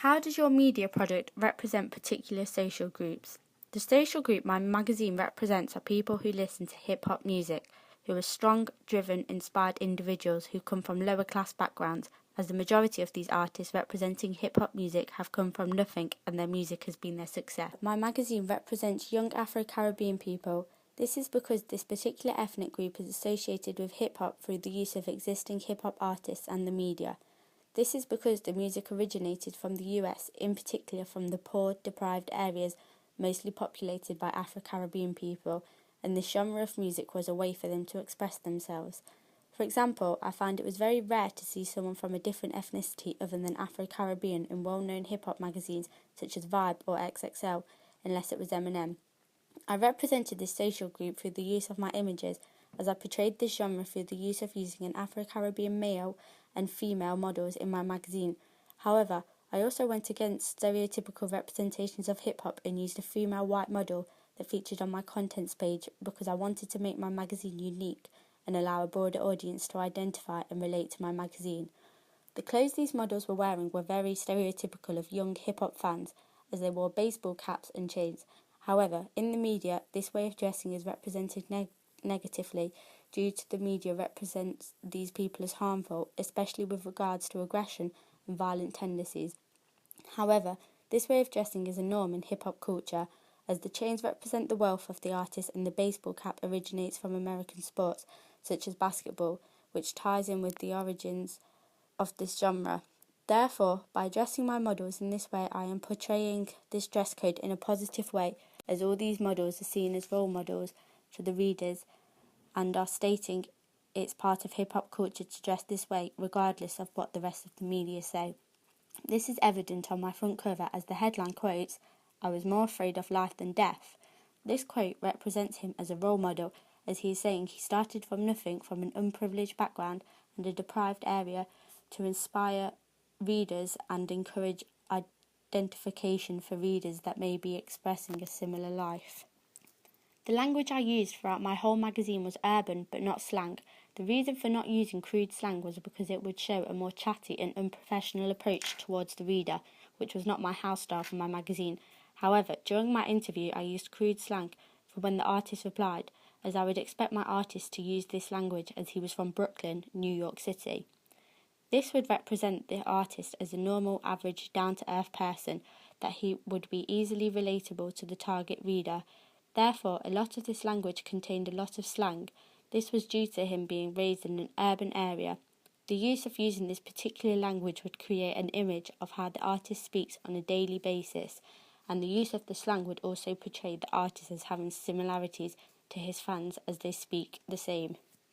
How does your media product represent particular social groups? The social group my magazine represents are people who listen to hip-hop music, who are strong, driven, inspired individuals who come from lower class backgrounds, as the majority of these artists representing hip-hop music have come from nothing and their music has been their success. My magazine represents young Afro-Caribbean people. This is because this particular ethnic group is associated with hip-hop through the use of existing hip-hop artists and the media. This is because the music originated from the US, in particular from the poor, deprived areas mostly populated by Afro-Caribbean people, and this genre of music was a way for them to express themselves. For example, I found it was very rare to see someone from a different ethnicity other than Afro-Caribbean in well-known hip-hop magazines such as Vibe or XXL, unless it was Eminem. I represented this social group through the use of my images, as I portrayed this genre through the use of using an Afro-Caribbean male and female models in my magazine. However, I also went against stereotypical representations of hip-hop and used a female white model that featured on my contents page because I wanted to make my magazine unique and allow a broader audience to identify and relate to my magazine. The clothes these models were wearing were very stereotypical of young hip-hop fans, as they wore baseball caps and chains. However, in the media, this way of dressing is represented negatively due to the media represents these people as harmful, especially with regards to aggression and violent tendencies. However, this way of dressing is a norm in hip-hop culture, as the chains represent the wealth of the artist and the baseball cap originates from American sports, such as basketball, which ties in with the origins of this genre. Therefore, by dressing my models in this way, I am portraying this dress code in a positive way, as all these models are seen as role models for the readers and are stating it's part of hip-hop culture to dress this way, regardless of what the rest of the media say. This is evident on my front cover, as the headline quotes, "I was more afraid of life than death." This quote represents him as a role model, as he is saying he started from nothing, from an unprivileged background and a deprived area, to inspire readers and encourage identification for readers that may be expressing a similar life. The language I used throughout my whole magazine was urban but not slang. The reason for not using crude slang was because it would show a more chatty and unprofessional approach towards the reader, which was not my house style for my magazine. However, during my interview I used crude slang for when the artist replied, as I would expect my artist to use this language as he was from Brooklyn, New York City. This would represent the artist as a normal, average, down-to-earth person, that he would be easily relatable to the target reader. Therefore, a lot of this language contained a lot of slang. This was due to him being raised in an urban area. The use of using this particular language would create an image of how the artist speaks on a daily basis, and the use of the slang would also portray the artist as having similarities to his fans as they speak the same.